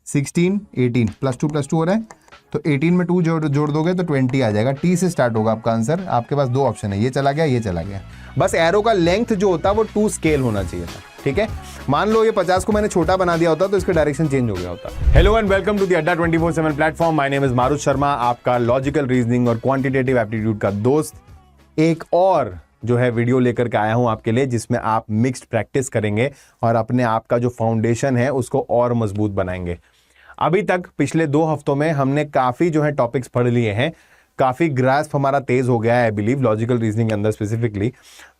16, 18 +2 हो रहा है, तो 18 में 2 जोड़ दोगे तो 20 आ जाएगा। टी से स्टार्ट होगा आपका आंसर। आपके पास दो ऑप्शन है, ये चला गया, ये चला गया। बस एरो का लेंथ जो होता है वो 2 स्केल होना चाहिए था, ठीक है। मान लो ये 50 को मैंने छोटा बना दिया होता तो इसका डायरेक्शन चेंज हो गया होता। Hello and welcome to the Adda 24/7 platform. My name is Marut Sharma, आपका लॉजिकल रीजनिंग और क्वांटिटेटिव एप्टीट्यूड का दोस्त। एक और जो है वीडियो लेकर के आया हूं आपके लिए, जिसमें आप मिक्स्ड प्रैक्टिस करेंगे और अपने आप का जो फाउंडेशन है उसको और मजबूत बनाएंगे। अभी तक पिछले 2 हफ्तों में हमने काफी जो है टॉपिक्स पढ़ लिए हैं, काफी ग्रास्प हमारा तेज हो गया है, आई बिलीव लॉजिकल रीजनिंग के अंदर स्पेसिफिकली।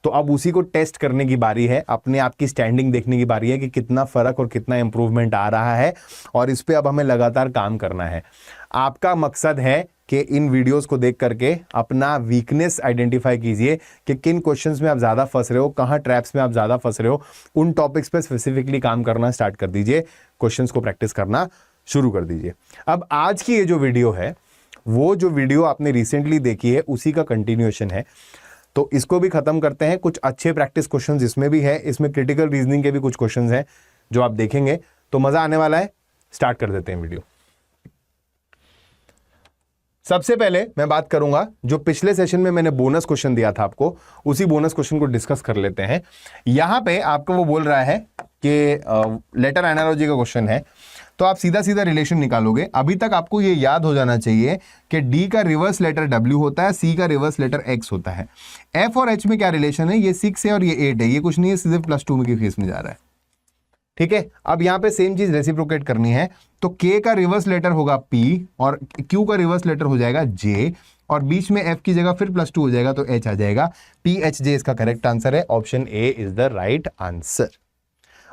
तो अब उसी को टेस्ट करने की बारी है, अपने आप की स्टैंडिंग देखने की बारी है कि कितना फर्क और कितना इंप्रूवमेंट आ रहा है, और इस पे अब हमें लगातार काम करना है। आपका मकसद है कि इन वीडियोस को देख करके अपना वीकनेस आइडेंटिफाई कीजिए कि किन क्वेश्चंस में आप ज्यादा फंस रहे हो, कहां ट्रैप्स में आप ज्यादा फंस रहे हो। उन टॉपिक्स पे स्पेसिफिकली काम करना स्टार्ट कर दीजिए, क्वेश्चंस को प्रैक्टिस करना शुरू कर दीजिए। अब आज की ये जो वीडियो है, वो जो वीडियो आपने रिसेंटली देखी है उसी का कंटिन्यूएशन है, तो इसको भी खत्म करते हैं। कुछ अच्छे प्रैक्टिस क्वेश्चंस इसमें भी है, इसमें क्रिटिकल रीजनिंग के भी कुछ क्वेश्चंस हैं जो आप देखेंगे तो मजा आने वाला है। स्टार्ट कर देते हैं वीडियो। सबसे पहले मैं बात करूंगा जो पिछले सेशन में मैंने बोनस क्वेश्चन दिया था आपको, उसी बोनस क्वेश्चन को डिस्कस कर लेते हैं। यहां पे आपको वो बोल रहा है कि लेटर एनालॉजी का क्वेश्चन है, तो आप सीधा सीधा रिलेशन निकालोगे। अभी तक आपको ये याद हो जाना चाहिए कि डी का रिवर्स लेटर W होता है, सी का रिवर्स लेटर X होता है। F और H में क्या रिलेशन है, ये 6 है और ये 8 है, ये कुछ नहीं है, सिर्फ +2 के केस में जा रहा है, ठीक है। अब यहां पे सेम चीज रेसिप्रोकेट करनी है, तो K का रिवर्स लेटर होगा P और Q का रिवर्स लेटर हो जाएगा J, और बीच में F की जगह फिर +2 हो जाएगा तो H आ जाएगा। PHJ इसका करेक्ट आंसर है, option A is the right answer.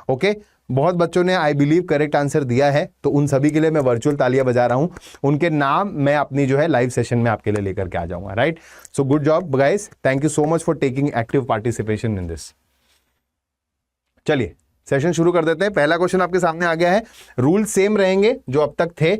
Okay, बहुत बच्चों ने आई बिलीव करेक्ट आंसर दिया है, तो उन सभी के लिए मैं वर्चुअल तालियां बजा रहा हूं। उनके नाम मैं अपनी जो है लाइव सेशन में आपके लिए लेकर के आ जाऊंगा, right. So good job guys, thank you so much for taking active participation in this. चलिए सेशन शुरू कर देते हैं। पहला क्वेश्चन आपके सामने आ गया है। रूल सेम रहेंगे जो अब तक थे,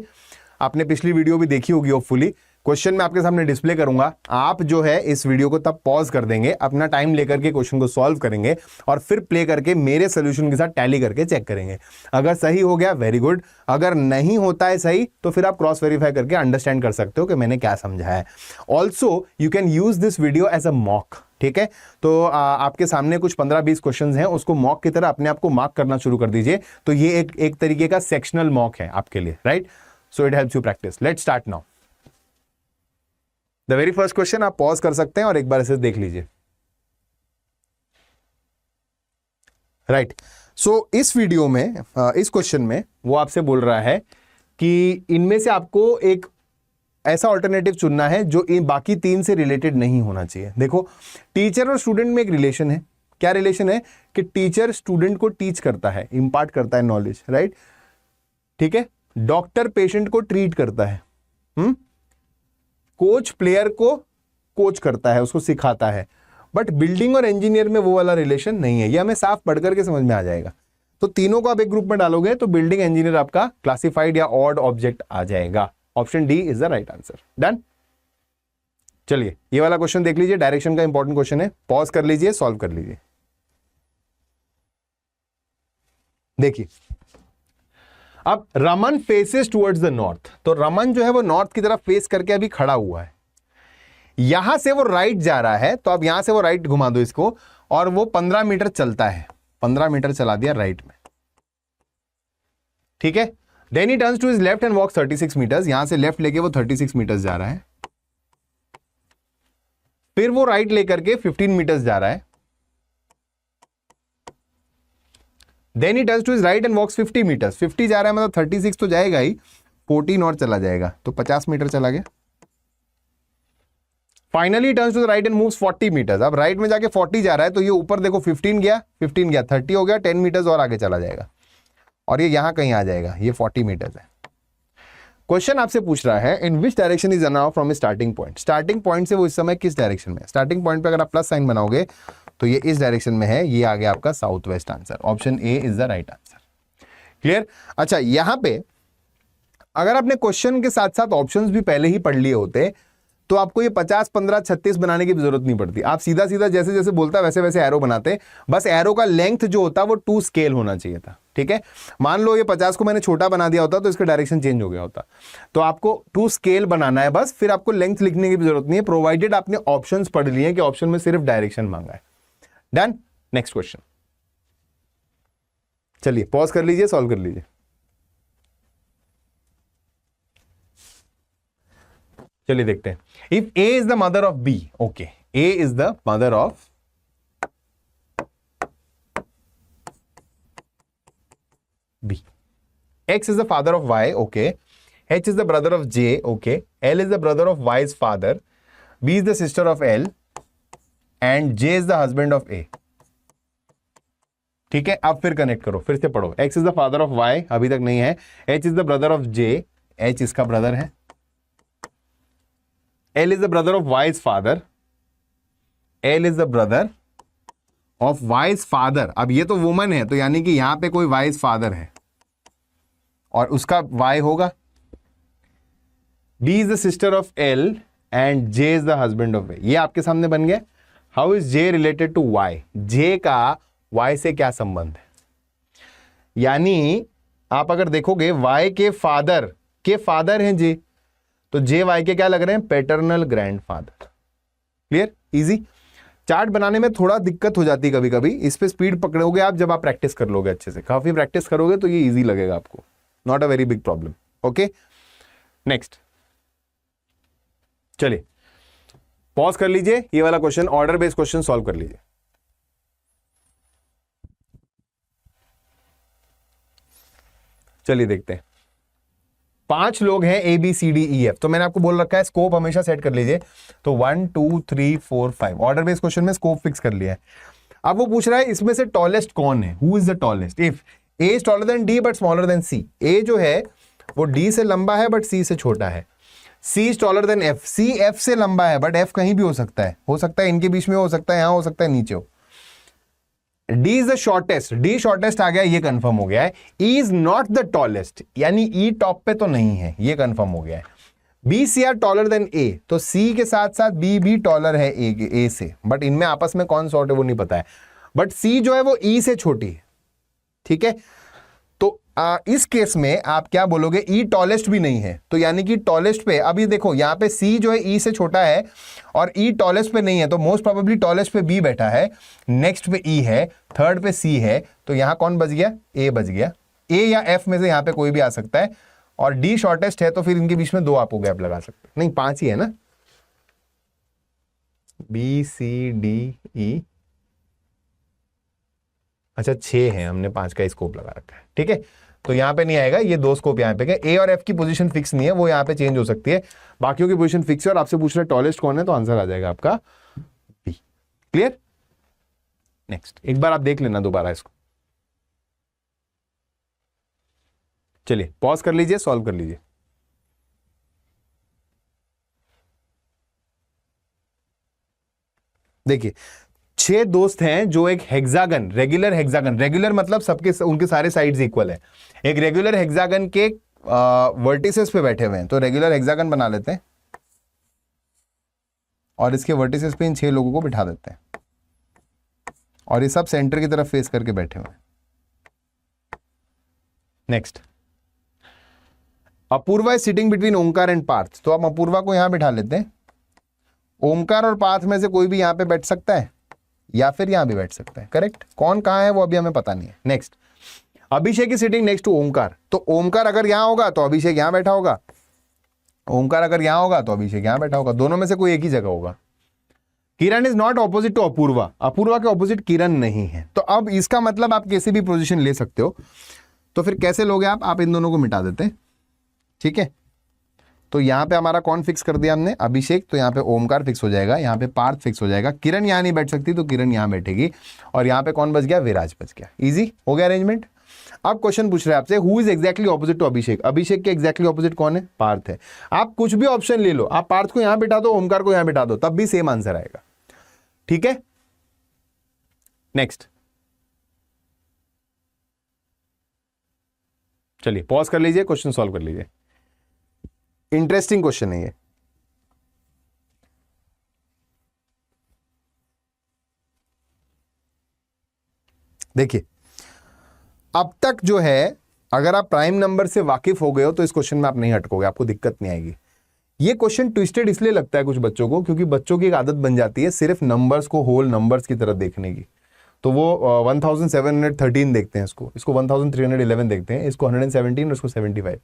आपने पिछली वीडियो भी देखी होगी होपफुली। क्वेश्चन मैं आपके सामने डिस्प्ले करूंगा, आप जो है इस वीडियो को तब पॉज कर देंगे, अपना टाइम लेकर के क्वेश्चन को सॉल्व करेंगे और फिर प्ले करके मेरे सोल्यूशन के साथ टैली करके चेक करेंगे। अगर सही हो गया वेरी गुड, अगर नहीं होता है सही तो फिर आप क्रॉस वेरीफाई करके अंडरस्टैंड कर सकते हो कि मैंने क्या समझा है। Also you can use this video as a mock, ठीक है। तो आपके सामने कुछ 15-20 क्वेश्चंस हैं, उसको मॉक की तरह अपने आप को मार्क करना शुरू कर दीजिए। तो ये एक तरीके का सेक्शनल मॉक है आपके लिए, right. So it helps you practice. Let's start now. The very first question आप पॉज कर सकते हैं और एक बार इसे देख लीजिए, राइट। सो इस वीडियो में इस क्वेश्चन में वो आपसे बोल रहा है कि इनमें से आपको एक ऐसा ऑल्टरनेटिव चुनना है जो इन बाकी 3 से रिलेटेड नहीं होना चाहिए। देखो, टीचर और स्टूडेंट में एक रिलेशन है। क्या रिलेशन है कि टीचर स्टूडेंट को टीच करता है, इंपार्ट करता है नॉलेज, राइट, ठीक है। डॉक्टर पेशेंट को ट्रीट करता है, कोच प्लेयर को कोच करता है, उसको सिखाता है। बट बिल्डिंग और इंजीनियर में वो वाला रिलेशन नहीं है, ये हमें साफ पढ़ करके समझ में आ जाएगा। तो तीनों को आप एक ग्रुप में डालोगे तो बिल्डिंग इंजीनियर आपका क्लासिफाइड या ऑड ऑब्जेक्ट आ जाएगा। Option D is the right answer. Done. चलिए ये वाला क्वेश्चन देख लीजिए, डायरेक्शन का इंपॉर्टेंट क्वेश्चन है। पॉज कर लीजिए, सॉल्व कर लीजिए। देखिए, अब Raman faces towards the north, तो रमन जो है वो नॉर्थ की तरफ फेस करके अभी खड़ा हुआ है। यहां से वो राइट जा रहा है, तो अब यहां से वो राइट घुमा दो इसको, और वो 15 मीटर चलता है। 15 मीटर चला दिया राइट में, ठीक है। Then he turns to his left and walks 36 metres. यहां से लेफ्ट लेके वो 36 मीटर्स जा रहा है। फिर वो राइट लेकर के 15 मीटर्स जा रहा है। Then he turns to his right and walks 50 metres. 50 जा रहा है मतलब 36 तो जाएगा ही, 14 और चला जाएगा, तो 50 मीटर चला गया। Finally turns to the right and moves 40 metres. अब राइट में जाके 40 जा रहा है, तो ये ऊपर देखो 15 गया, 15 गया, 30 हो गया, 10 मीटर्स और आगे चला जाएगा, और ये यहां कहीं आ जाएगा। ये 40 मीटर्स है। क्वेश्चन आपसे पूछ रहा है in which direction is now from a starting point. Starting point से वो इस समय किस डायरेक्शन में है। स्टार्टिंग पॉइंट पे अगर आप प्लस साइन बनाओगे तो ये इस डायरेक्शन में है, ये आ गया आपका south west answer. Option A is the right answer. Clear. अच्छा, यहां पे अगर आपने क्वेश्चन के साथ साथ ऑप्शंस भी पहले ही पढ़ लिए होते तो आपको ये 50, 15, 36 बनाने की जरूरत नहीं पड़ती। आप सीधा सीधा जैसे जैसे बोलता वैसे वैसे एरो बनाते। बस एरो का लेंथ जो होता वो 2 स्केल होना चाहिए था, ठीक है, मान लो ये 50 को मैंने छोटा बना दिया होता तो इसका डायरेक्शन चेंज हो गया होता। तो आपको टू स्केल बनाना है बस, फिर आपको लेंथ लिखने की भी जरूरत नहीं है, प्रोवाइडेड आपने ऑप्शंस पढ़ लिए कि ऑप्शन में सिर्फ डायरेक्शन मांगा है। Done, next question. चलिए पॉज कर लीजिए, सॉल्व कर लीजिए। चलिए देखते हैं। If A is the mother of B, okay, A is the mother of B. X is the father of Y, okay. H is the brother of J, okay. L is the brother of Y's father. B is the sister of L. And J is the husband of A. ठीक है, अब फिर connect करो, फिर से पढ़ो। X is the father of Y, अभी तक नहीं है। H is the brother of J, H इसका ब्रदर है। L is the brother of Y's father. L is the brother of Y's father. अब ये तो वुमन है, तो यानी कि यहां पे कोई Y's father है और उसका Y होगा। B is the sister of L and J is the husband of A. ये आपके सामने बन गया। How is J related to Y? J का Y से क्या संबंध है? यानी आप अगर देखोगे Y के फादर हैं J, तो J Y के क्या लग रहे हैं? Paternal grandfather. Clear, easy. Chart बनाने में थोड़ा दिक्कत हो जाती है कभी कभी, इस पे स्पीड पकड़ोगे आप जब आप प्रैक्टिस कर लोगे अच्छे से, काफी प्रैक्टिस करोगे तो ये इजी लगेगा आपको, not a very big problem. Okay, next. चलिए पॉज कर लीजिए, ये वाला question order based question solve कर लीजिए। चलिए देखते हैं। 5 लोग हैं A B C D E F, तो मैंने आपको बोल रखा है स्कोप हमेशा सेट कर लीजिए। तो 1 2 3 4 5 ऑर्डर बेस्ड क्वेश्चन में स्कोप फिक्स कर लिया है। अब वो पूछ रहा है इसमें से टॉलेस्ट कौन है, who is the tallest if A is taller than D but smaller than C. A जो है वो डी से लंबा है बट सी से छोटा है। C is taller than F, C F से लंबा है बट एफ कहीं भी हो सकता है इनके बीच में हो सकता है, यहां हो सकता है, नीचे हो। D is the shortest, D shortest आ गया, ये कंफर्म हो गया है। E is not the tallest, यानी ई टॉप पे तो नहीं है, ये कंफर्म हो गया है। B C are taller than A, तो सी के साथ साथ बी भी टॉलर है ए से, बट इनमें आपस में कौन शॉर्ट है वो नहीं पता है। बट सी जो है वो ई से छोटी है, ठीक है। तो इस केस में आप क्या बोलोगे, ई टॉलेस्ट भी नहीं है, तो यानी कि टॉलेस्ट पे, अभी देखो यहां पे सी जो है ई से छोटा है और ई टॉलेस्ट पे नहीं है, तो मोस्ट प्रोबेबली टॉलेस्ट पे बी बैठा है, नेक्स्ट पे ई है, थर्ड पे सी है, तो यहां कौन बच गया, ए बच गया। ए या एफ में से यहां पे कोई भी आ सकता है, और डी शॉर्टेस्ट है तो फिर इनके बीच में 2 आप गैप लगा सकते, नहीं 5 ही है ना, बी सी डी ई, अच्छा 6 है, हमने 5 का स्कोप लगा रखा है, ठीक है। तो यहां पे नहीं आएगा, ये 2 स्कोप यहां पे गए। ए और एफ की पोजीशन फिक्स नहीं है, वो यहां पे चेंज हो सकती है, बाकियों की पोजीशन फिक्स है, और आपसे पूछ रहे टॉलेस्ट कौन है, तो आंसर आ जाएगा आपका बी। Clear, next. एक बार आप देख लेना दोबारा इसको। चलिए पॉज कर लीजिए, सॉल्व कर लीजिए। देखिए 6 दोस्त हैं जो एक हेक्सागन, रेगुलर मतलब सबके उनके सारे साइड्स इक्वल है, एक रेगुलर हेक्सागन के वर्टिसेस पे बैठे हुए हैं, तो रेगुलर हेक्सागन बना लेते हैं और इसके वर्टिसेस पे इन 6 लोगों को बिठा देते हैं, और ये सब सेंटर की तरफ फेस करके बैठे हुए हैं। Next, Apurva is sitting between Omkar and Parth, तो आप अपूर्वा को यहां बिठा लेते हैं। ओमकार और पार्थ में से कोई भी यहां पे बैठ सकता है या फिर यहां भी बैठ सकता है, करेक्ट। कौन कहां है वो अभी हमें पता नहीं है। नेक्स्ट, अभिषेक की सिटिंग नेक्स्ट टू ओमकार, तो ओमकार अगर यहां होगा तो अभिषेक यहां बैठा होगा, ओमकार अगर यहां होगा तो अभिषेक यहां बैठा होगा, दोनों में से कोई एक ही जगह होगा। Kiran is not opposite to Apoorva, Apoorva के ऑपोजिट किरण नहीं है, तो अब इसका मतलब आप कैसे भी पोजीशन ले सकते हो। तो फिर कैसे लोगे आप इन दोनों को मिटा देते हैं, ठीक है। तो यहां पे हमारा कौन फिक्स कर दिया हमने, अभिषेक, तो यहां पे ओमकार फिक्स हो जाएगा, यहां पे पार्थ फिक्स हो जाएगा, किरण यहां नहीं बैठ सकती तो किरण यहां बैठेगी, और यहां पे कौन बच गया, विराज बच गया। इजी हो गया अरेंजमेंट। अब क्वेश्चन पूछ रहे हैं आपसे, who is exactly opposite to Abhishek, Abhishek के एक्जैक्टली ऑपोजिट कौन है, पार्थ है। आप कुछ भी ऑप्शन ले लो, आप पार्थ को यहां बिठा दो, ओमकार को यहां बिठा दो, तब भी सेम आंसर आएगा, ठीक है। नेक्स्ट, चलिए पॉज कर लीजिए, क्वेश्चन सॉल्व कर लीजिए, इंटरेस्टिंग क्वेश्चन है ये। देखिए अब तक जो है अगर आप प्राइम नंबर से वाकिफ हो गए हो तो इस क्वेश्चन में आप नहीं अटकोगे, आपको दिक्कत नहीं आएगी। ये क्वेश्चन ट्विस्टेड इसलिए लगता है कुछ बच्चों को, क्योंकि बच्चों की एक आदत बन जाती है सिर्फ नंबर्स को होल नंबर्स की तरह देखने की। तो वो 1713 देखते हैं, इसको 1311 देखते हैं, इसको 117 और इसको 75।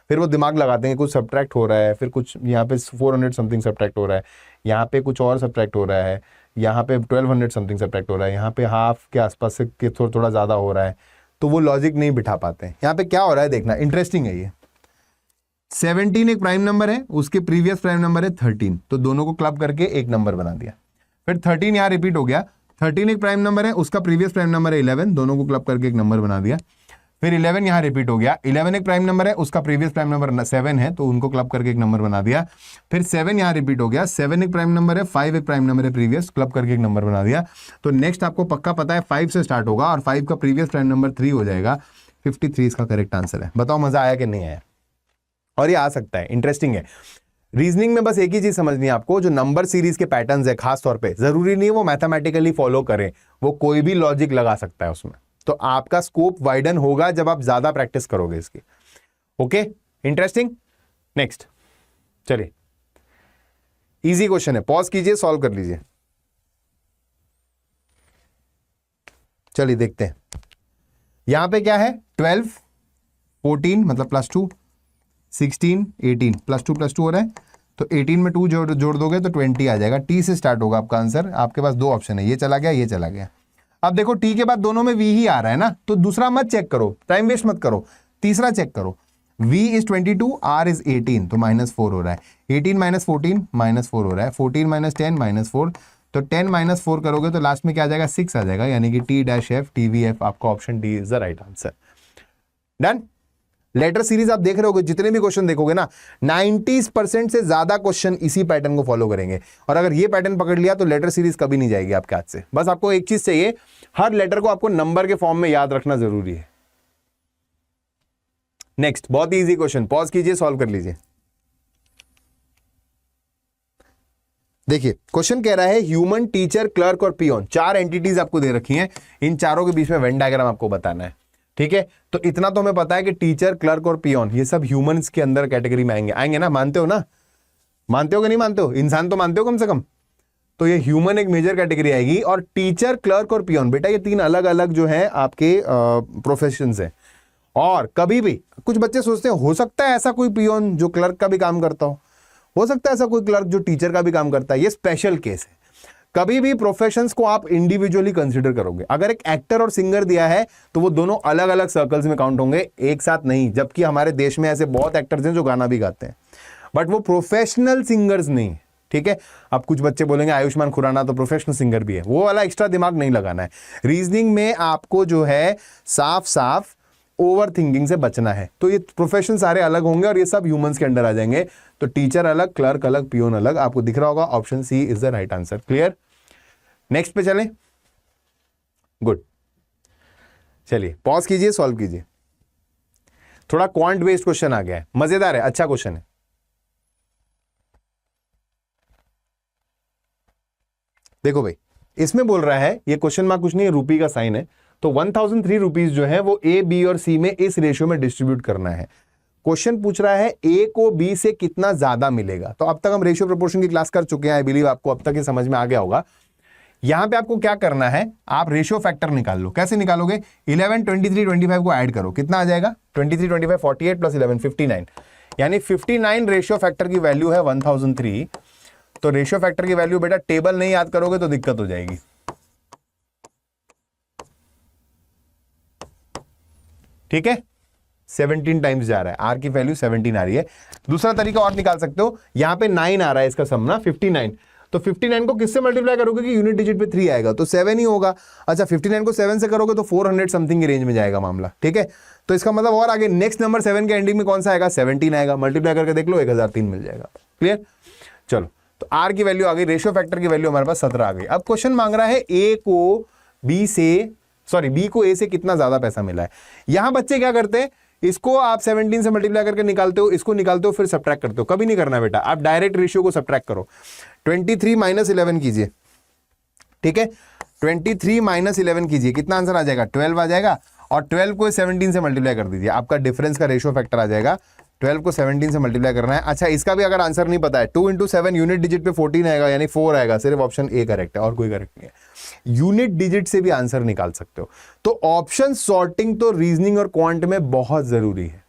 फिर वो दिमाग लगाते हैं कुछ सब्ट्रैक्ट हो रहा है, फिर कुछ यहाँ पे 400 समथिंग सब्ट्रैक्ट हो रहा है, यहाँ पे कुछ और सब्ट्रैक्ट हो रहा है, यहाँ पे 1200 समथिंग सब्ट्रैक्ट हो रहा है, यहाँ पे हाफ के आसपास से थोड़ा ज़्यादा हो रहा है, तो वो लॉजिक नहीं बिठा पाते हैं। यहाँ पे क्या हो रहा है देखना, इंटरेस्टिंग है ये। 17 एक प्राइम नंबर है, उसके प्रीवियस प्राइम नंबर है 13, तो दोनों को क्लब करके एक नंबर बना दिया। फिर 13 यहाँ रिपीट हो गया, 13 एक प्राइम नंबर है, उसका प्रीवियस प्राइम नंबर है 11, दोनों को क्लब करके एक नंबर बना दिया। फिर 11 यहाँ रिपीट हो गया, 11 एक प्राइम नंबर है, उसका प्रीवियस प्राइम नंबर 7 है, तो उनको क्लब करके एक नंबर बना दिया। फिर 7 यहाँ रिपीट हो गया, 7 एक प्राइम नंबर है, 5 एक प्राइम नंबर है प्रीवियस, क्लब करके एक नंबर बना दिया। तो नेक्स्ट आपको पक्का पता है 5 से स्टार्ट होगा और 5 का प्रीवियस प्राइम नंबर 3 हो जाएगा। 53 इसका करेक्ट आंसर है। बताओ मजा आया कि नहीं आया? और ये आ सकता है, इंटरेस्टिंग है। रीजनिंग में बस एक ही चीज समझनी है आपको, जो नंबर सीरीज के पैटर्न्स है खास तौर पे, जरूरी नहीं है वो मैथमेटिकली फॉलो करें, वो कोई भी लॉजिक लगा सकता है उसमें। तो आपका स्कोप वाइडन होगा जब आप ज्यादा प्रैक्टिस करोगे इसकी। Okay, interesting. नेक्स्ट चलिए, इजी क्वेश्चन है, पॉज कीजिए, सॉल्व कर लीजिए। चलिए देखते हैं यहां पे क्या है। 12 14 मतलब +2, 16 18 +2 हो रहा है, तो 18 में 2 जोड़ दोगे तो 20 आ जाएगा। टी से स्टार्ट होगा आपका आंसर। आपके पास दो ऑप्शन है, ये चला गया, ये चला गया। अब देखो टी के बाद दोनों में वी ही आ रहा है ना, तो दूसरा मत चेक करो, टाइम वेस्ट मत करो, तीसरा चेक करो। v इज 22, r इज 18, तो -4 हो रहा है। 18 - 14 -4 हो रहा है। 14 - 10 -4, तो 10 - 4 करोगे तो लास्ट में क्या आ जाएगा, 6 आ जाएगा, यानी कि T-F TVF आपका option D is the right answer. Done. Letter series आप देख रहे होगे, जितने भी क्वेश्चन देखोगे ना, 90% से ज्यादा क्वेश्चन इसी पैटर्न को फॉलो करेंगे। और अगर ये पैटर्न पकड़ लिया तो लेटर सीरीज कभी नहीं जाएगी आपके हाथ से। बस आपको एक चीज चाहिए, हर लेटर को आपको नंबर के फॉर्म में याद रखना जरूरी है। नेक्स्ट, बहुत ही इजी क्वेश्चन, पॉज कीजिए, सॉल्व कर लीजिए। देखिए क्वेश्चन कह रहा है ह्यूमन, टीचर, क्लर्क और पियोन, 4 एंटिटीज आपको दे रखी हैं। इन चारों के बीच में वेन डायग्राम आपको बताना है। ठीक है, तो इतना तो हमें पता है कि टीचर, क्लर्क और पियोन ये सब ह्यूमंस के अंदर कैटेगरी में आएंगे ना। मानते हो ना? मानते हो कि नहीं मानते हो? इंसान तो मानते हो कम से कम। तो ये ह्यूमन एक मेजर कैटेगरी आएगी। और टीचर, क्लर्क और पियोन, बेटा ये 3 अलग अलग जो है आपके प्रोफेशंस हैं। और कभी भी कुछ बच्चे सोचते हैं हो सकता है ऐसा कोई पियोन जो क्लर्क का भी काम करता हो सकता है ऐसा कोई क्लर्क जो टीचर का भी काम करता है। ये स्पेशल केस है। कभी भी प्रोफेशंस को आप इंडिविजुअली कंसीडर करोगे। अगर एक एक्टर और सिंगर दिया है तो वो दोनों अलग अलग सर्कल्स में काउंट होंगे, एक साथ नहीं। जबकि हमारे देश में ऐसे बहुत एक्टर्स हैं जो गाना भी गाते हैं, बट वो प्रोफेशनल सिंगर्स नहीं। ठीक है, अब कुछ बच्चे बोलेंगे आयुष्मान खुराना तो प्रोफेशनल सिंगर भी है, वो वाला एक्स्ट्रा दिमाग नहीं लगाना है। रीजनिंग में आपको जो है साफ साफ ओवर थिंकिंग से बचना है। तो ये प्रोफेशन सारे अलग होंगे और ये सब ह्यूमंस के अंडर आ जाएंगे। तो टीचर अलग, क्लर्क अलग, पियोन अलग। आपको दिख रहा होगा option C is the right answer. Clear? Next पे चलें। गुड, चलिए पॉज कीजिए, सॉल्व कीजिए। थोड़ा क्वांट बेस्ड क्वेश्चन आ गया है, मजेदार है, अच्छा क्वेश्चन है। देखो भाई, इसमें बोल रहा है, ये क्वेश्चन मार्क कुछ नहीं है, रुपी का साइन है। तो 1003 रुपीज जो है वो ए, बी और सी में इस रेशियो में डिस्ट्रीब्यूट करना है। क्वेश्चन पूछ रहा है ए को बी से कितना ज्यादा मिलेगा। तो अब तक हम रेशियो प्रोपोर्शन की क्लास कर चुके हैं, आई बिलीव आपको अब तक ये समझ में आ गया होगा। यहां पे आपको क्या करना है, आप रेशियो फैक्टर निकाल लो। कैसे निकालोगे? 11, 23, 25 को ऐड करो, कितना आ जाएगा? 23, 25, 48 प्लस 11, 59, यानी 59 रेशियो फैक्टर की वैल्यू है 1003। तो रेशियो फैक्टर की वैल्यू बेटा टेबल नहीं याद करोगे तो दिक्कत हो जाएगी। ठीक है, 17 टाइम्स जा रहा है, आर की वैल्यू 17 आ रही है। दूसरा तरीका और निकाल सकते हो, यहां पे 9 आ रहा है इसका सम ना, 59। तो 59 को किससे मल्टीप्लाई करोगे कि यूनिट डिजिट पे 3 आएगा, तो 7 ही होगा। अच्छा, 59 को 7 से करोगे तो 400 समथिंग की रेंज में जाएगा मामला। ठीक है, तो इसका मतलब और आगे नेक्स्ट नंबर 7 के एंडिंग में कौन सा आएगा? 17 आएगा। मल्टीप्लाई करके देख लो, 1003 मिल जाएगा। क्लियर? चलो, तो आर की वैल्यू आ गई, रेशियो फैक्टर की वैल्यू हमारे पास 17 आ गई। अब क्वेश्चन मांग रहा है ए को बी से, सॉरी बी को ए से कितना ज्यादा पैसा मिला है। यहां बच्चे क्या करते हैं, इसको आप 17 से मल्टीप्लाई करके निकालते हो, इसको निकालते हो, फिर सब्ट्रैक्ट करते हो। कभी नहीं करना बेटा, आप डायरेक्ट रेशियो को सब्ट्रैक्ट करो। 23 - 11 कीजिए। ठीक है, 23 - 11 कीजिए, कितना आंसर आ जाएगा? 12 आ जाएगा। और 12 को 17 से मल्टीप्लाई कर दीजिए, आपका डिफरेंस का रेशियो फैक्टर आ जाएगा। 12 को 17 से मल्टीप्लाई करना है। अच्छा, इसका भी अगर आंसर नहीं पता है, 2 इंटू 7 यूनिट डिजिट पे 14 आएगा, यानी 4 आएगा। सिर्फ ऑप्शन ए करेक्ट है और कोई करेक्ट नहीं है। यूनिट डिजिट से भी आंसर निकाल सकते हो। तो ऑप्शन सॉर्टिंग तो रीजनिंग और क्वांट में बहुत जरूरी है,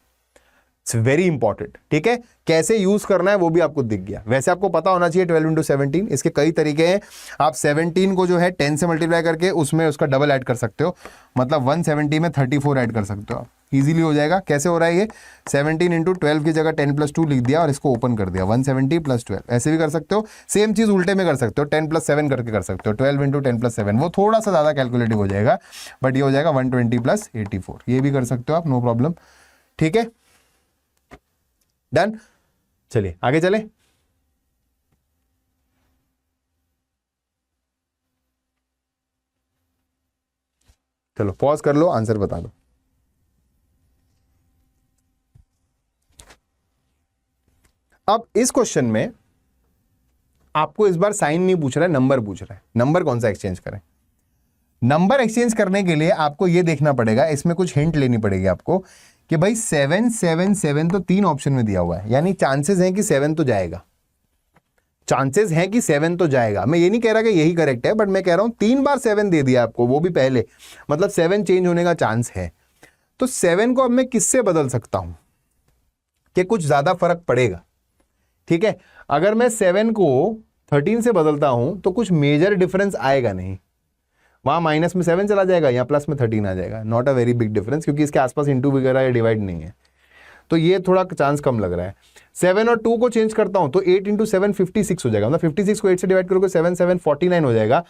इट्स वेरी इंपॉर्टेंट। ठीक है, कैसे यूज करना है वो भी आपको दिख गया। वैसे आपको पता होना चाहिए 12 इंटू 17, इसके कई तरीके हैं। आप 17 को जो है 10 से मल्टीप्लाई करके उसमें उसका डबल ऐड कर सकते हो, मतलब 170 में 34 ऐड कर सकते हो आप, इजीली हो जाएगा। कैसे हो रहा है ये, 17 इंटू 12 की जगह 10 + 2 लिख दिया और इसको ओपन कर दिया, 170 + 12। ऐसे भी कर सकते हो, सेम चीज उल्टे में कर सकते हो, 10 + 7 करके कर सकते हो, 12 इंटू 10 + 7। वो थोड़ा सा ज्यादा कैलकुलेटिव हो जाएगा, बट ये हो जाएगा 120 + 84। ये भी कर सकते हो आप, नो प्रॉब्लम। ठीक है, डन। चलिए आगे चले। चलो पॉज कर लो, आंसर बता दो। अब इस क्वेश्चन में आपको इस बार साइन नहीं पूछ रहा है, नंबर पूछ रहा है। नंबर कौन सा एक्सचेंज करें? नंबर एक्सचेंज करने के लिए आपको यह देखना पड़ेगा, इसमें कुछ हिंट लेनी पड़ेगी आपको कि भाई 7 7 7 तो 3 ऑप्शन में दिया हुआ है, यानी चांसेस हैं कि 7 तो जाएगा, चांसेस हैं कि 7 तो जाएगा। मैं ये नहीं कह रहा कि यही करेक्ट है, बट मैं कह रहा हूं 3 बार 7 दे दिया आपको, वो भी पहले, मतलब 7 चेंज होने का चांस है। तो 7 को अब मैं किससे बदल सकता हूं कि कुछ ज्यादा फर्क पड़ेगा? ठीक है, अगर मैं 7 को 13 से बदलता हूं तो कुछ मेजर डिफरेंस आएगा नहीं, वहां माइनस में 7 चला जाएगा या प्लस में 13 आ जाएगा, not a very big difference, क्योंकि इसके आसपास इंटू वगैरह या डिवाइड नहीं है, तो ये थोड़ा चांस कम लग रहा है। 7 और 2 को चेंज करता हूं तो 8 इंटू 7 56 हो जाएगा, मतलब 56 को 8 से डिवाइड करोगे 7 7 49 हो जाएगा।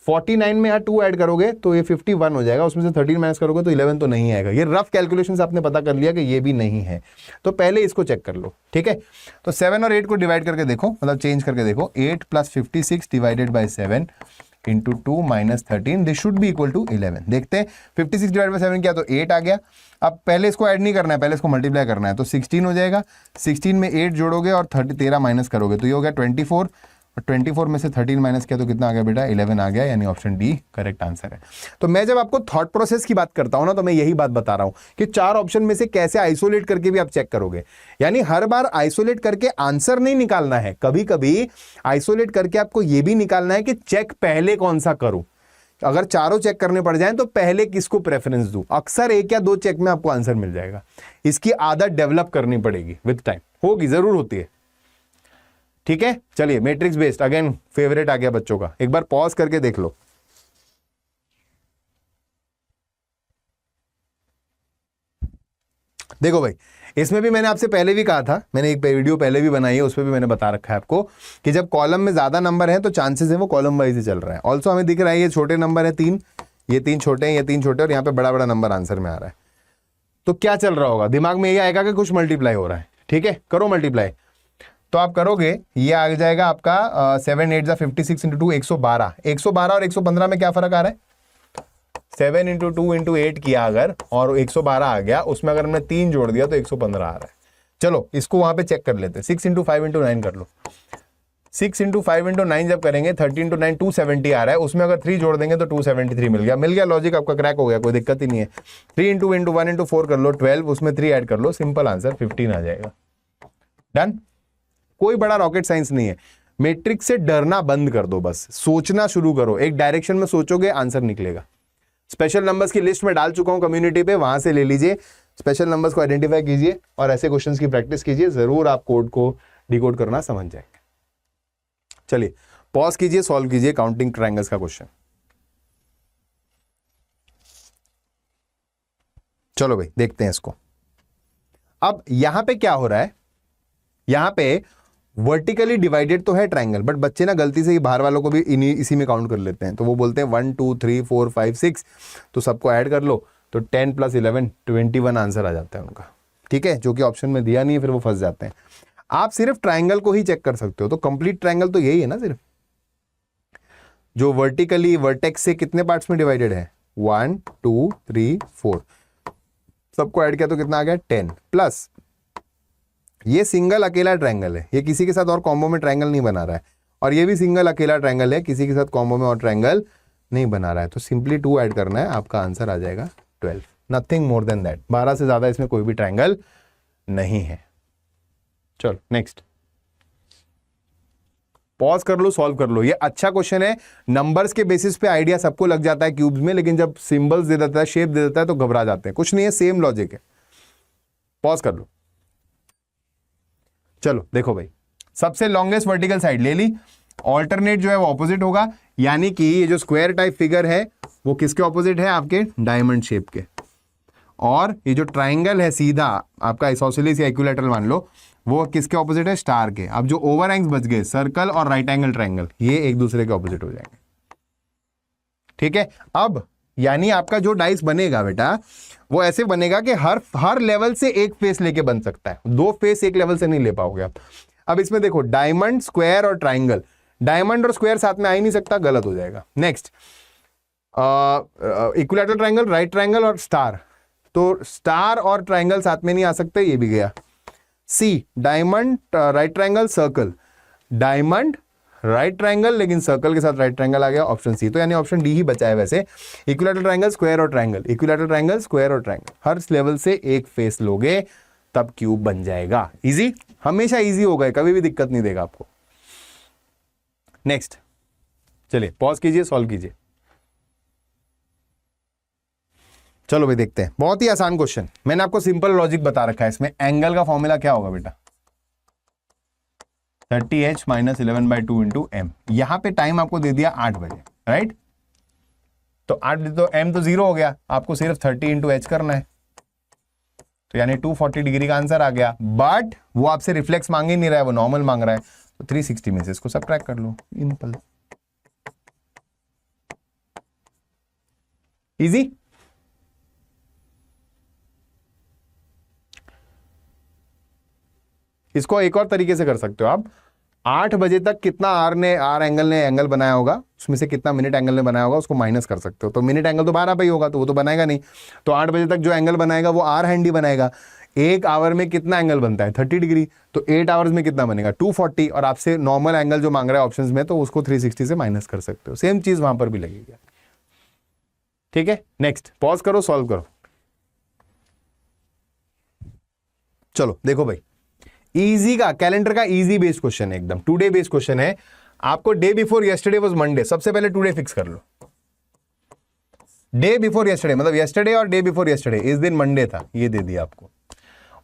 49 में यहाँ 2 ऐड करोगे तो ये 51 हो जाएगा, उसमें से 13 माइनस करोगे तो 11 तो नहीं आएगा। ये रफ कैलकुलेशन से आपने पता कर लिया कि ये भी नहीं है, तो पहले इसको चेक कर लो। ठीक है, तो 7 और 8 को डिवाइड करके देखो, मतलब चेंज करके देखो, 8 + 56 divided by 7 into 2 minus 13, this should be equal to 11। देखते हैं 56 डिवाइड बाई 7 क्या, तो 8 आ गया। अब पहले इसको ऐड नहीं करना है, पहले इसको मल्टीप्लाई करना है, तो 16 हो जाएगा। 16 में 8 जोड़ोगे और 13 माइनस करोगे तो ये हो गया 24, और 24 में से 13 माइनस किया तो कितना आ गया बेटा, 11 आ गया, यानी ऑप्शन डी करेक्ट आंसर है। तो मैं जब आपको थॉट प्रोसेस की बात करता हूं ना, तो मैं यही बात बता रहा हूं कि 4 ऑप्शन में से कैसे आइसोलेट करके भी आप चेक करोगे, यानी हर बार आइसोलेट करके आंसर नहीं निकालना है, कभी कभी आइसोलेट करके आपको यह भी निकालना है कि चेक पहले कौन सा करूं। अगर चारों चेक करने पड़ जाएं तो पहले किसको प्रेफरेंस दूं। अक्सर 1 या 2 चेक में आपको आंसर मिल जाएगा, इसकी आदत डेवलप करनी पड़ेगी, विद टाइम होगी, जरूर होती है। ठीक है, चलिए मैट्रिक्स बेस्ड अगेन फेवरेट आ गया बच्चों का, एक बार पॉज करके देख लो। देखो भाई, इसमें भी मैंने आपसे पहले भी कहा था, मैंने एक वीडियो पहले भी बनाई है, उसमें भी मैंने बता रखा है आपको कि जब कॉलम में ज्यादा नंबर है तो चांसेस है वो कॉलम वाइज ही चल रहा है। ऑल्सो हमें दिख रहा है ये छोटे नंबर है 3, ये 3 छोटे हैं, ये 3 छोटे, और यहाँ पे बड़ा बड़ा नंबर आंसर में आ रहा है। तो क्या चल रहा होगा दिमाग में, ये आएगा कि कुछ मल्टीप्लाई हो रहा है। ठीक है, करो मल्टीप्लाई, तो आप करोगे ये आ जाएगा आपका 7 8 56 इंटू 2 112। 112 और 115 में क्या फर्क आ रहा है? 7 इंटू 2 इंटू 8 किया अगर और 112 आ गया, उसमें अगर हमने 3 जोड़ दिया तो 115 आ रहा है। चलो इसको वहां पे चेक कर लेते हैं। 6 इंटू 5 इंटू 9 कर लो। 6 इंटू 5 इंटू 9 जब करेंगे 30 इंटू 9 270 आ रहा है, उसमें अगर 3 जोड़ देंगे तो 273 मिल गया। लॉजिक आपका क्रैक हो गया, कोई दिक्कत ही नहीं है। 3 इंटू 1 इंटू 4 कर लो 12, उसमें 3 ऐड कर लो, सिंपल आंसर 15 आ जाएगा। डन, कोई बड़ा रॉकेट साइंस नहीं है। मैट्रिक्स से डरना बंद कर दो, बस सोचना शुरू करो, एक डायरेक्शन में सोचोगे आंसर निकलेगा। स्पेशल नंबर्स की लिस्ट में डाल चुका हूं कम्युनिटी पे, वहां से ले लीजिए, स्पेशल नंबर्स को आइडेंटिफाई कीजिए और ऐसे क्वेश्चंस की प्रैक्टिस कीजिए, जरूर आप कोड को डिकोड करना समझ जाएंगे। चलिए पॉज कीजिए, सॉल्व कीजिए काउंटिंग ट्रायंगल्स का क्वेश्चन। चलो भाई देखते हैं इसको। अब यहां पे क्या हो रहा है, यहां पे वर्टिकली डिवाइडेड तो है ट्रायंगल, बट बच्चे ना गलती से ही बाहर वालों को भी इसी में काउंट कर लेते हैं। तो वो बोलते हैं 1 2 3 4 5 6, तो सबको ऐड कर लो तो 10 + 11 21 आंसर आ जाता है उनका। ठीक है, जो कि ऑप्शन में दिया नहीं है, फिर वो फंस जाते हैं। आप सिर्फ ट्रायंगल को ही चेक कर सकते हो, तो कंप्लीट ट्रायंगल तो यही है ना, सिर्फ जो वर्टिकली वर्टेक्स से कितने पार्ट्स में डिवाइडेड है, 1 2 3 4, सबको ऐड किया तो कितना आ गया 10, प्लस ये सिंगल अकेला ट्रायंगल है, ये किसी के साथ और कॉम्बो में ट्रायंगल नहीं बना रहा है, और ये भी सिंगल अकेला ट्रायंगल है, किसी के साथ कॉम्बो में और ट्रायंगल नहीं बना रहा है। तो सिंपली 2 ऐड करना है, आपका आंसर आ जाएगा 12। Nothing more than that. 12 से ज्यादा इसमें कोई भी ट्रायंगल नहीं है। चलो नेक्स्ट, पॉज कर लो, सॉल्व कर लो। ये अच्छा क्वेश्चन है, नंबर्स के बेसिस पे आइडिया सबको लग जाता है क्यूब्स में, लेकिन जब सिंबल्स दे देता है, शेप दे देता है तो घबरा जाते हैं। कुछ नहीं है, सेम लॉजिक है। पॉज कर लो। चलो देखो भाई, सबसे लॉन्गेस्ट वर्टिकल साइड ले ली, ऑल्टरनेट जो है वो ऑपोजिट होगा, यानी कि ये जो स्क्वायर टाइप फिगर है वो किसके ऑपोजिट है? आपके डायमंड शेप के। और ये जो ट्राइंगल है सीधा आपका आइसोसेलेस या इक्विलैटरल मान लो, वो किसके ऑपोजिट है? स्टार के। अब जो ओवर एंगल्स बच गए, सर्कल और राइट एंगल ट्राइंगल, ये एक दूसरे के ऑपोजिट हो जाएंगे। ठीक है, अब यानी आपका जो डाइस बनेगा बेटा वो ऐसे बनेगा कि हर लेवल से एक फेस लेके बन सकता है, दो फेस एक लेवल से नहीं ले पाओगे आप। अब इसमें देखो, डायमंड, स्क्वायर और ट्राइंगल, डायमंड और स्क्वायर साथ में आ ही नहीं सकता, गलत हो जाएगा। Next, equilateral triangle, right triangle और स्टार, तो स्टार और ट्राइंगल साथ में नहीं आ सकते, ये भी गया। C, diamond, right triangle, circle, diamond, right triangle, लेकिन सर्कल के साथ राइट ट्राइंगल आ गया, ऑप्शन सी। तो यानी ऑप्शन डी ही बचा है वैसे। इक्विलैटरल ट्राइंगल, स्क्वायर और ट्राइंगल, इक्विलैटरल ट्राइंगल, स्क्वायर और ट्राइंगल, हर लेवल से एक फेस लोगे तब क्यूब बन जाएगा। इजी, हमेशा इजी होगा, कभी भी दिक्कत नहीं देगा आपको। नेक्स्ट, चलिए पॉज कीजिए, सॉल्व कीजिए। चलो भाई देखते हैं, बहुत ही आसान क्वेश्चन, मैंने आपको सिंपल लॉजिक बता रखा है। इसमें एंगल का फॉर्मूला क्या होगा बेटा? 30h - 11/2 into M. यहां पे टाइम आपको दे दिया 8 बजे, राइट? तो 8 बजे तो एम तो 0 हो गया, आपको सिर्फ 30 इंटू एच करना है, तो यानी 240 डिग्री का आंसर आ गया। बट वो आपसे रिफ्लेक्स मांग ही नहीं रहा है, वो नॉर्मल मांग रहा है, तो 360 में से इसको सबट्रैक्ट कर लो, सिंपल, इजी। इसको एक और तरीके से कर सकते हो आप, 8 बजे तक कितना आर एंगल ने एंगल बनाया होगा, उसमें से कितना मिनट एंगल ने बनाया होगा, उसको माइनस कर सकते हो। तो मिनट एंगल तो 12 पे ही होगा, तो वो तो बनाएगा नहीं, तो 8 बजे तक जो एंगल बनाएगा वो आर हैंड ही बनाएगा। एक आवर में कितना एंगल बनता है? 30 डिग्री, तो 8 आवर्स में कितना बनेगा? 240। और आपसे नॉर्मल एंगल जो मांग रहा है ऑप्शंस में, तो उसको 360 से माइनस कर सकते हो। सेम चीज वहां पर भी लगेगी। ठीक है, नेक्स्ट, पॉज करो, सॉल्व करो। चलो देखो भाई, इजी का, कैलेंडर का इजी बेस्ड क्वेश्चन है, एकदम टुडे बेस्ड क्वेश्चन है। आपको day before yesterday was Monday, सबसे पहले टुडे फिक्स कर लो। डे बिफोर यस्टरडे मतलब यस्टरडे और डे बिफोर यस्टरडे, इस दिन मंडे था, ये दे दिया आपको।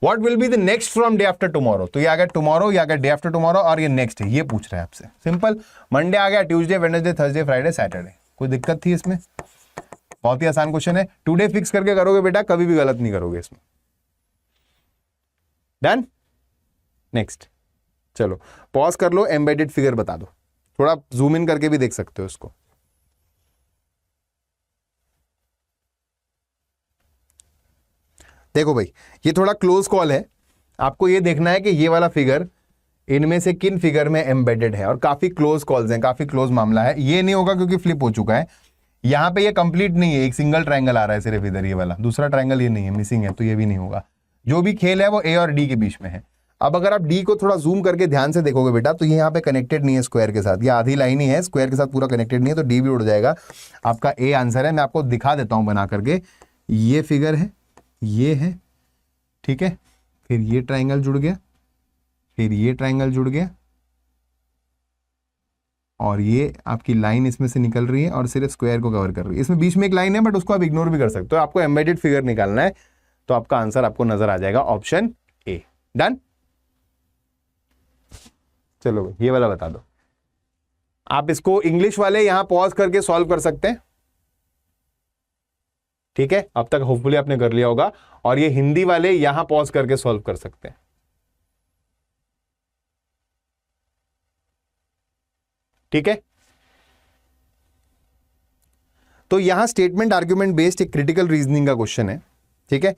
What will be the next from day after tomorrow, तो ये आ गया टुमारो, ये आ गया डे आफ्टर टुमारो, और ये नेक्स्ट है, ये पूछ रहा है आपसे। सिंपल, मंडे आ गया, Tuesday, Wednesday, Thursday, Friday, Saturday. कोई दिक्कत थी इसमें? बहुत ही आसान क्वेश्चन है। टुडे फिक्स करके करोगे बेटा, कभी भी गलत नहीं करोगे इसमें। Done, next. चलो पॉज कर लो, एम्बेडेड फिगर बता दो, थोड़ा जूम इन करके भी देख सकते हो इसको। देखो भाई, ये थोड़ा क्लोज कॉल है, आपको ये देखना है कि ये वाला फिगर इनमें से किन फिगर में एम्बेडेड है, और काफी क्लोज कॉल्स हैं, काफी क्लोज मामला है। ये नहीं होगा क्योंकि फ्लिप हो चुका है, यहां पे ये कंप्लीट नहीं है, एक सिंगल ट्रायंगल आ रहा है सिर्फ इधर, ये वाला दूसरा ट्रायंगल ये नहीं है, मिसिंग है, तो ये भी नहीं होगा। जो भी खेल है वो ए और डी के बीच में है। अब अगर आप डी को थोड़ा जूम करके ध्यान से देखोगे बेटा, तो ये यहाँ पे कनेक्टेड नहीं है स्क्वायर के साथ, ये आधी लाइन ही है, स्क्वायर के साथ पूरा कनेक्टेड नहीं है, तो डी भी उड़ जाएगा। आपका ए आंसर है। मैं आपको दिखा देता हूं बना करके, ये फिगर है, ये है, ठीक है, फिर ये ट्राइंगल जुड़ गया, फिर ये ट्राइंगल जुड़ गया, और ये आपकी लाइन इसमें से निकल रही है और सिर्फ स्क्वायर को कवर कर रही है। इसमें बीच में एक लाइन है, बट उसको आप इग्नोर भी कर सकते हो। आपको एम्बेडेड फिगर निकालना है, तो आपका आंसर आपको नजर आ जाएगा, ऑप्शन ए। डन। चलो ये वाला बता दो। आप इसको इंग्लिश वाले यहां पॉज करके सॉल्व कर सकते हैं, ठीक है, अब तक होपफुली आपने कर लिया होगा। और ये हिंदी वाले यहां पॉज करके सॉल्व कर सकते हैं, ठीक है। तो यहां स्टेटमेंट आर्ग्यूमेंट बेस्ड एक क्रिटिकल रीजनिंग का क्वेश्चन है, ठीक है।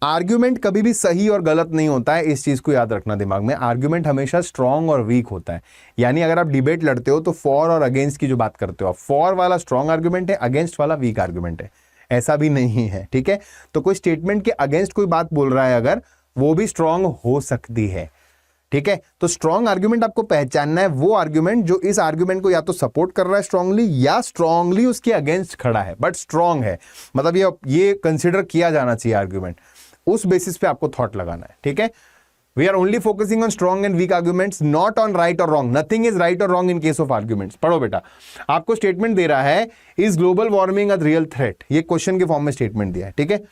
आर्ग्यूमेंट कभी भी सही और गलत नहीं होता है, इस चीज को याद रखना दिमाग में। आर्ग्यूमेंट हमेशा स्ट्रॉन्ग और वीक होता है, यानी अगर आप डिबेट लड़ते हो तो फॉर और अगेंस्ट की जो बात करते हो, फॉर वाला स्ट्रॉन्ग आर्ग्यूमेंट है, अगेंस्ट वाला वीक आर्ग्यूमेंट है, ऐसा भी नहीं है, ठीक है। तो कोई स्टेटमेंट के अगेंस्ट कोई बात बोल रहा है अगर, वो भी स्ट्रॉन्ग हो सकती है, ठीक है, तो स्ट्रॉन्ग आर्ग्यूमेंट आपको पहचानना है, वो आर्ग्यूमेंट जो इस आर्ग्यूमेंट को या तो सपोर्ट कर रहा है स्ट्रांगली या स्ट्रांगली उसके अगेंस्ट खड़ा है, बट स्ट्रांग है, मतलब ये कंसिडर किया जाना चाहिए आर्ग्यूमेंट, उस बेसिस पे आपको थॉट लगाना है। ठीक है, we are only focusing on strong and weak arguments, not on right और रॉन्ग। नथिंग इज राइट और wrong in case of arguments. पढ़ो बेटा, आपको स्टेटमेंट दे रहा है, is global warming a real threat, ये क्वेश्चन के फॉर्म में स्टेटमेंट दिया है। ठीक है,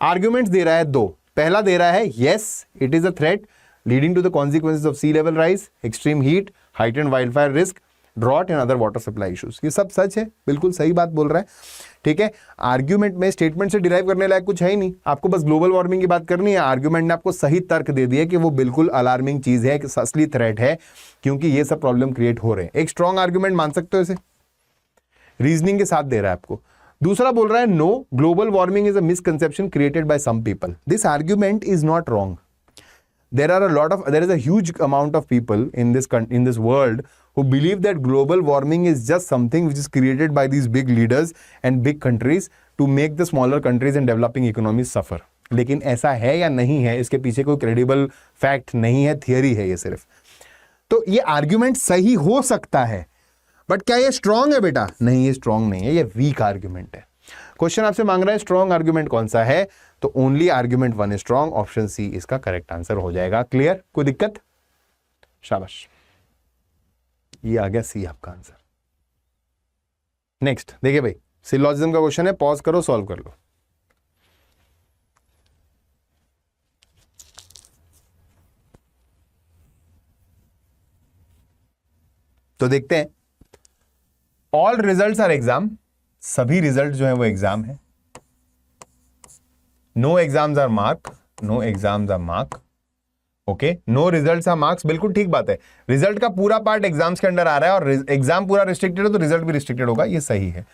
आर्ग्यूमेंट्स दे रहा है दो, पहला दे रहा है yes it is a threat leading to the consequences of sea level rise, extreme heat, heightened wildfire risk, drought and other water supply issues। ये सब सच है, बिल्कुल सही बात बोल रहा है। ठीक है, आर्ग्यूमेंट में स्टेटमेंट से डिराइव करने लायक कुछ है ही नहीं, आपको बस ग्लोबल वार्मिंग की बात करनी है। आर्ग्यूमेंट ने आपको सही तर्क दे दिया कि वो बिल्कुल अलार्मिंग चीज है, कि असली थ्रेट है, क्योंकि ये सब प्रॉब्लम क्रिएट हो रहे हैं। एक स्ट्रॉन्ग आर्ग्यूमेंट मान सकते हो इसे, रीजनिंग के साथ दे रहा है आपको। दूसरा बोल रहा है no, global warming is a misconception created by some people, this argument is not wrong. There is a huge amount of people in this world who believe that global warming is just something which is created by these big leaders and big countries to make the smaller countries and developing economies suffer। लेकिन ऐसा है या नहीं है, इसके पीछे कोई credible fact नहीं है, थियरी है ये सिर्फ। तो ये आर्ग्यूमेंट सही हो सकता है, बट क्या ये स्ट्रांग है बेटा? नहीं, ये स्ट्रांग नहीं है, ये वीक आर्ग्यूमेंट है। क्वेश्चन आपसे मांग रहा है स्ट्रॉन्ग आर्ग्यूमेंट कौन सा है, तो only argument one is strong, option C इसका करेक्ट आंसर हो जाएगा। क्लियर? कोई दिक्कत? शाबाश, ये आ गया सी आपका आंसर। नेक्स्ट देखिए भाई, सिलोजिज्म का क्वेश्चन है, पॉज करो, सॉल्व कर लो। तो देखते हैं, ऑल रिजल्ट्स आर एग्जाम, सभी रिजल्ट जो है वो एग्जाम है। No exams are mark, no exams are mark, okay, no results are marks, बिल्कुल ठीक बात है। रिजल्ट का पूरा पार्ट एग्जाम्स के अंडर आ रहा है, और एग्जाम पूरा रिस्ट्रिक्टेड है तो रिजल्ट भी रिस्ट्रिक्टेड होगा, ये सही है।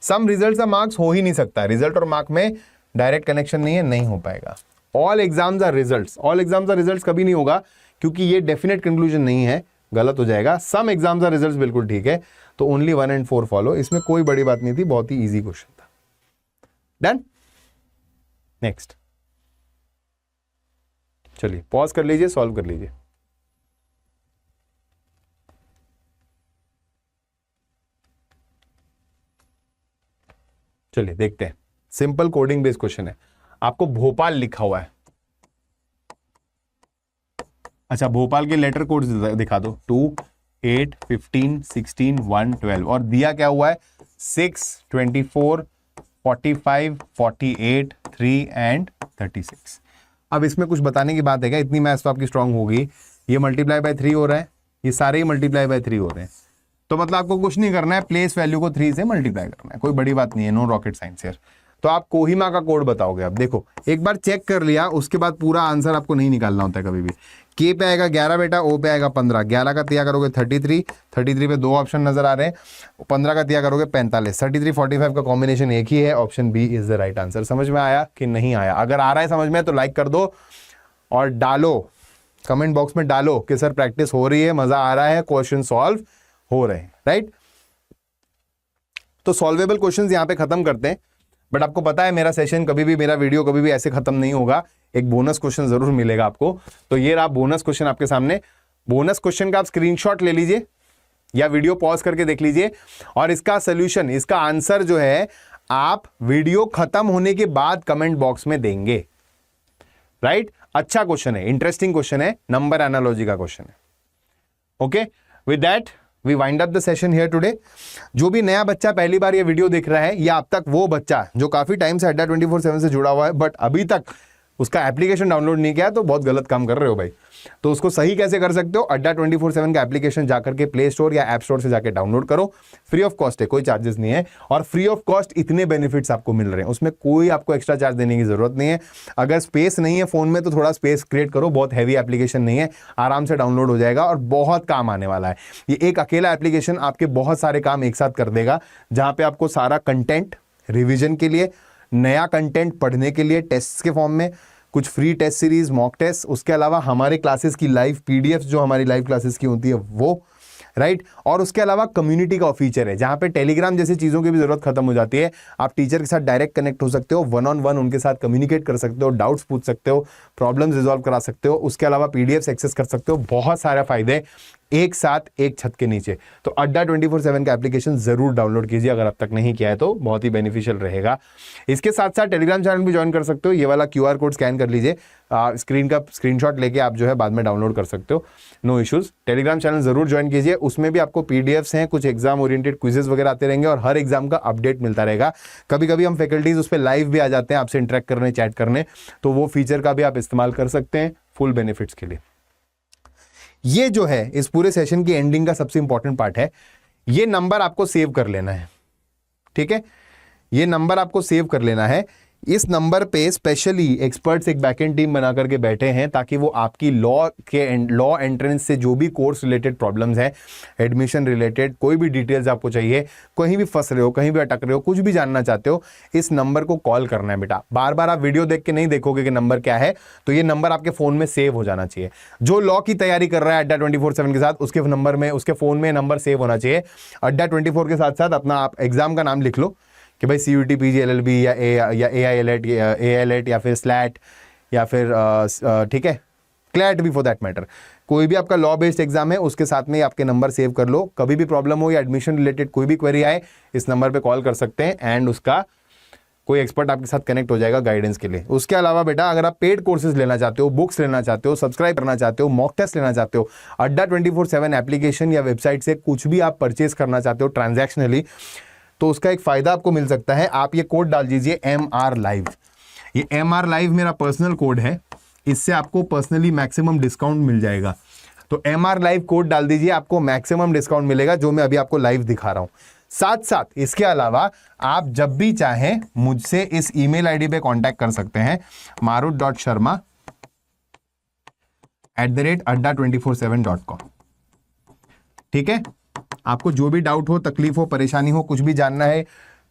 सम रिजल्ट्स आर मार्क्स हो ही नहीं सकता, रिजल्ट और मार्क में डायरेक्ट कनेक्शन नहीं है, नहीं हो पाएगा। All exams are results, all exams are results कभी नहीं होगा, क्योंकि ये डेफिनेट कंक्लूजन नहीं है, गलत हो जाएगा। सम एग्जाम्स आर रिजल्ट्स बिल्कुल ठीक है, तो ओनली 1 and 4 फॉलो, इसमें कोई बड़ी बात नहीं थी, बहुत ही इजी क्वेश्चन था। डन, नेक्स्ट, चलिए पॉज कर लीजिए, सॉल्व कर लीजिए। चलिए देखते हैं, सिंपल कोडिंग बेस्ड क्वेश्चन है, आपको भोपाल लिखा हुआ है। अच्छा, भोपाल के लेटर कोड दिखा दो, 2, 8, 15, 16, 1, 12, और दिया क्या हुआ है 6, 24, 45, 48, 3 and 36। अब इसमें कुछ बताने की बात है क्या? इतनी मैथ्स तो आपकी स्ट्रांग होगी। ये मल्टीप्लाई बाय 3 हो रहा है, ये सारे ही मल्टीप्लाई बाय 3 हो रहे हैं, तो मतलब आपको कुछ नहीं करना है, प्लेस वैल्यू को 3 से मल्टीप्लाई करना है, कोई बड़ी बात नहीं है, नो रॉकेट साइंस हियर। तो आप कोहिमा का कोड बताओगे। अब देखो, एक बार चेक कर लिया, उसके बाद पूरा आंसर आपको नहीं निकालना होता है कभी भी। के पे आएगा 11 बेटा, ओ पे आएगा 15, 11 का तिया करोगे 33, 33 पे 2 ऑप्शन नजर आ रहे हैं, 15 का तिया करोगे 45, 33, 45 का कॉम्बिनेशन एक ही है, option B is the right answer. समझ में आया कि नहीं आया? अगर आ रहा है समझ में तो लाइक कर दो, और डालो कमेंट बॉक्स में, डालो कि सर प्रैक्टिस हो रही है, मजा आ रहा है, क्वेश्चन सॉल्व हो रहे हैं, राइट। तो सॉल्वेबल क्वेश्चंस यहां पे खत्म करते हैं, बट आपको पता है मेरा सेशन कभी भी, मेरा वीडियो कभी भी ऐसे खत्म नहीं होगा, एक बोनस क्वेश्चन जरूर मिलेगा आपको। तो ये रहा बोनस क्वेश्चन आपके सामने। बोनस क्वेश्चन का आप स्क्रीनशॉट ले लीजिए या वीडियो पॉज करके देख लीजिए, और इसका सोल्यूशन, इसका आंसर जो है आप वीडियो खत्म होने के बाद कमेंट बॉक्स में देंगे, राइट। अच्छा क्वेश्चन है, इंटरेस्टिंग क्वेश्चन है, नंबर एनालॉजी का क्वेश्चन है। Okay, with that we wind up the session here today. जो भी नया बच्चा पहली बार ये वीडियो देख रहा है, या अब तक वो बच्चा जो काफी टाइम से अड्डा 24/7 से जुड़ा हुआ है, बट अभी तक उसका एप्लीकेशन डाउनलोड नहीं किया, तो बहुत गलत काम कर रहे हो भाई। तो उसको सही कैसे कर सकते हो? अड्डा 24/7 का एप्लीकेशन जाकर के प्ले स्टोर या ऐप स्टोर से जाकर डाउनलोड करो, फ्री ऑफ कॉस्ट है, कोई चार्जेस नहीं है, और फ्री ऑफ कॉस्ट इतने बेनिफिट्स आपको मिल रहे हैं, उसमें कोई आपको एक्स्ट्रा चार्ज देने की जरूरत नहीं है। अगर स्पेस नहीं है फोन में तो थोड़ा स्पेस क्रिएट करो, बहुत हैवी एप्लीकेशन नहीं है, आराम से डाउनलोड हो जाएगा और बहुत काम आने वाला है। ये एक अकेला एप्लीकेशन आपके बहुत सारे काम एक साथ कर देगा, जहां पे आपको सारा कंटेंट रिविजन के लिए, नया कंटेंट पढ़ने के लिए टेस्ट के फॉर्म में, कुछ free test series, mock test, उसके अलावा हमारे क्लासेस की लाइव पीडीएफ जो हमारी लाइव क्लासेस की होती है वो, राइट। और उसके अलावा कम्युनिटी का फीचर है जहां पे टेलीग्राम जैसी चीजों की भी जरूरत खत्म हो जाती है। आप टीचर के साथ डायरेक्ट कनेक्ट हो सकते हो, वन ऑन वन उनके साथ कम्युनिकेट कर सकते हो, डाउट्स पूछ सकते हो, प्रॉब्लम्स रिजॉल्व करा सकते हो। उसके अलावा पीडीएफ एक्सेस कर सकते हो। बहुत सारे फायदे एक साथ एक छत के नीचे। तो अड्डा 24/7 का एप्लीकेशन जरूर डाउनलोड कीजिए, अगर अब तक नहीं किया है तो बहुत ही बेनिफिशियल रहेगा। इसके साथ साथ टेलीग्राम चैनल भी ज्वाइन कर सकते हो। ये वाला QR कोड स्कैन कर लीजिए, स्क्रीन का स्क्रीनशॉट लेके आप जो है बाद में डाउनलोड कर सकते हो, नो इश्यूज। टेलीग्राम चैनल जरूर ज्वाइन कीजिए, उसमें भी आपको पीडीएफ्स हैं, कुछ एग्जाम ओरिएंटेड क्विजेस वगैरह आते रहेंगे और हर एग्जाम का अपडेट मिलता रहेगा। कभी कभी हम फैकल्टीज उस पर लाइव भी आ जाते हैं आपसे इंटरेक्ट करने, चैट करने, तो वो फीचर का भी आप इस्तेमाल कर सकते हैं फुल बेनिफिट्स के लिए। ये जो है इस पूरे सेशन की एंडिंग का सबसे इंपॉर्टेंट पार्ट है। ये नंबर आपको सेव कर लेना है, ठीक है। ये नंबर आपको सेव कर लेना है। इस नंबर पे स्पेशली एक्सपर्ट्स एक बैकएंड टीम बना करके बैठे हैं ताकि वो आपकी लॉ एंट्रेंस से जो भी कोर्स रिलेटेड प्रॉब्लम्स हैं, एडमिशन रिलेटेड कोई भी डिटेल्स आपको चाहिए, कहीं भी फंस रहे हो, कहीं भी अटक रहे हो, कुछ भी जानना चाहते हो, इस नंबर को कॉल करना है बेटा। बार बार आप वीडियो देख के नहीं देखोगे कि नंबर क्या है, तो ये नंबर आपके फोन में सेव हो जाना चाहिए। जो लॉ की तैयारी कर रहा है अड्डा 24/7 के साथ, उसके नंबर में, उसके फोन में नंबर सेव होना चाहिए। अड्डा 24 के साथ साथ अपना आप एग्जाम का नाम लिख लो कि भाई CUT PG LLB या AILET या फिर SLAT या फिर ठीक है CLAT भी फॉर दैट मैटर। कोई भी आपका लॉ बेस्ड एग्जाम है उसके साथ में आपके नंबर सेव कर लो। कभी भी प्रॉब्लम हो या एडमिशन रिलेटेड कोई भी क्वेरी आए, इस नंबर पे कॉल कर सकते हैं एंड उसका कोई एक्सपर्ट आपके साथ कनेक्ट हो जाएगा गाइडेंस के लिए। उसके अलावा बेटा अगर आप पेड कोर्सेज लेना चाहते हो, बुक्स लेना चाहते हो, सब्सक्राइब करना चाहते हो, मॉक टेस्ट लेना चाहते हो, अड्डा 24/7 एप्लीकेशन या वेबसाइट से कुछ भी आप परचेज करना चाहते हो ट्रांजैक्शनली, तो उसका एक फायदा आपको मिल सकता है। आप ये कोड डाल दीजिए MR Live। ये MR Live मेरा पर्सनल कोड है, इससे आपको पर्सनली मैक्सिमम डिस्काउंट मिल जाएगा। तो MR Live कोड डाल दीजिए, आपको मैक्सिमम डिस्काउंट मिलेगा जो मैं अभी आपको लाइव दिखा रहा हूं। साथ साथ इसके अलावा आप जब भी चाहें मुझसे इस ईमेल आईडी पे कांटेक्ट कर सकते हैं, marut.sharma@adda247.com। ठीक है। आपको जो भी डाउट हो, तकलीफ हो, परेशानी हो, कुछ भी जानना है,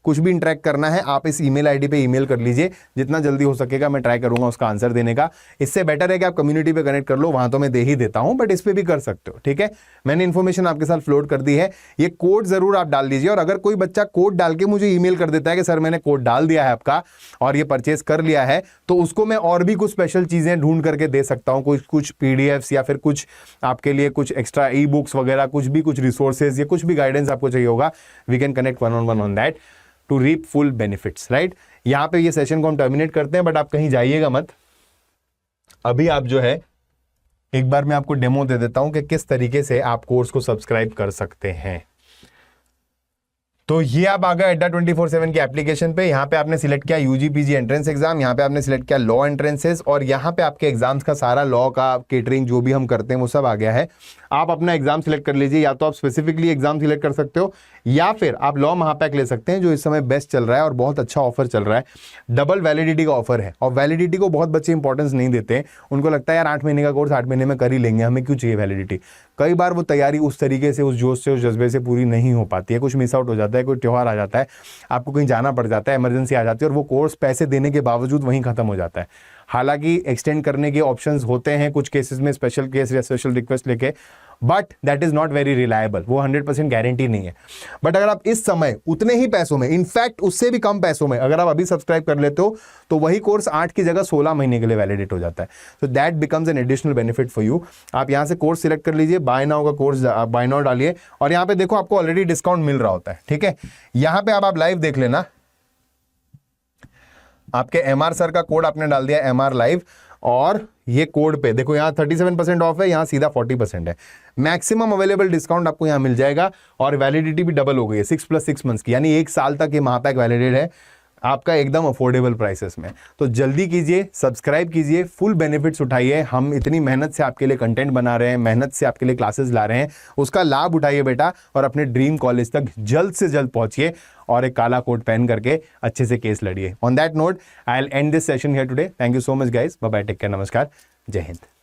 कुछ भी इंटरेक्ट करना है, आप इस ईमेल आईडी पे ईमेल कर लीजिए। जितना जल्दी हो सकेगा मैं ट्राई करूंगा उसका आंसर देने का। इससे बेटर है कि आप कम्युनिटी पे कनेक्ट कर लो, वहां तो मैं दे ही देता हूं, बट इस पे भी कर सकते हो, ठीक है। मैंने इन्फॉर्मेशन आपके साथ फ्लोट कर दी है। ये कोड जरूर आप डाल दीजिए। और अगर कोई बच्चा कोड डाल के मुझे ईमेल कर देता है कि सर मैंने कोड डाल दिया है आपका और ये परचेज कर लिया है, तो उसको मैं और भी कुछ स्पेशल चीजें ढूंढ करके दे सकता हूँ। कुछ पीडीएफ्स या फिर कुछ आपके लिए कुछ एक्स्ट्रा ई बुक्स वगैरह, कुछ भी, कुछ रिसोर्सेज या कुछ भी गाइडेंस आपको चाहिए होगा, we can connect one on that to reap full benefits, right. यहां पे ये सेशन को हम टर्मिनेट करते हैं, बट आप कहीं जाइएगा मत। अभी आप जो है एक बार मैं आपको डेमो दे देता हूं कि किस तरीके से आप कोर्स को सब्सक्राइब कर सकते हैं। तो ये आप आ गए अड्डा 24/7 की एप्लीकेशन पे। यहाँ पे आपने सिलेक्ट किया UG PG एंट्रेंस एग्जाम, यहाँ पे आपने सिलेक्ट किया लॉ एंट्रेंसेस, और यहाँ पे आपके एग्जाम्स का सारा लॉ का केटरिंग जो भी हम करते हैं वो सब आ गया है। आप अपना एग्जाम सिलेक्ट कर लीजिए। या तो आप स्पेसिफिकली एग्जाम सिलेक्ट कर सकते हो, या फिर आप लॉ महापैक ले सकते हैं जो इस समय बेस्ट चल रहा है और बहुत अच्छा ऑफर चल रहा है। डबल वैलिडिटी का ऑफर है, और वैलिडिटी को बहुत बच्चे इंपॉर्टेंस नहीं देते। उनको लगता है यार 8 महीने का कोर्स 8 महीने में कर ही लेंगे, हमें क्यों चाहिए वैलिडिटी। कई बार वो तैयारी उस तरीके से, उस जोश से, उस जज्बे से पूरी नहीं हो पाती है। कुछ मिस आउट हो जाता है, कोई त्योहार आ जाता है, आपको कहीं जाना पड़ जाता है, इमरजेंसी आ जाती है, और वो कोर्स पैसे देने के बावजूद वहीं खत्म हो जाता है। हालांकि एक्सटेंड करने के ऑप्शंस होते हैं कुछ केसेस में, स्पेशल केस या स्पेशल रिक्वेस्ट लेके, but that is not very reliable. वो 100% गारंटी नहीं है। बट अगर आप इस समय उतने ही पैसों में, इनफैक्ट उससे भी कम पैसों में अगर आप अभी सब्सक्राइब कर लेते हो, तो वही कोर्स 8 की जगह 16 महीने के लिए वैलिडेट हो जाता है। तो that becomes an additional benefit for you. आप यहां से कोर्स सिलेक्ट कर लीजिए, बाय नाउ का कोर्स बाय नाउ डालिए, और यहां पे देखो आपको ऑलरेडी डिस्काउंट मिल रहा होता है, ठीक है। यहां पे आप लाइव देख लेना, आपके MR सर का कोड आपने डाल दिया MR Live, और ये कोड पे देखो यहाँ 37% ऑफ है, यहाँ सीधा 40% है। मैक्सिमम अवेलेबल डिस्काउंट आपको यहाँ मिल जाएगा, और वैलिडिटी भी डबल हो गई है 6+6 मंथ्स की, यानी 1 साल तक ये महापैक वैलिडेट है आपका एकदम अफोर्डेबल प्राइसेस में। तो जल्दी कीजिए, सब्सक्राइब कीजिए, फुल बेनिफिट्स उठाइए। हम इतनी मेहनत से आपके लिए कंटेंट बना रहे हैं, मेहनत से आपके लिए क्लासेस ला रहे हैं, उसका लाभ उठाइए बेटा, और अपने ड्रीम कॉलेज तक जल्द से जल्द पहुंचिए, और एक काला कोट पहन करके अच्छे से केस लड़िए। On that note I will end this session here today. Thank you so much guys, bye bye, take care, नमस्कार, जय हिंद।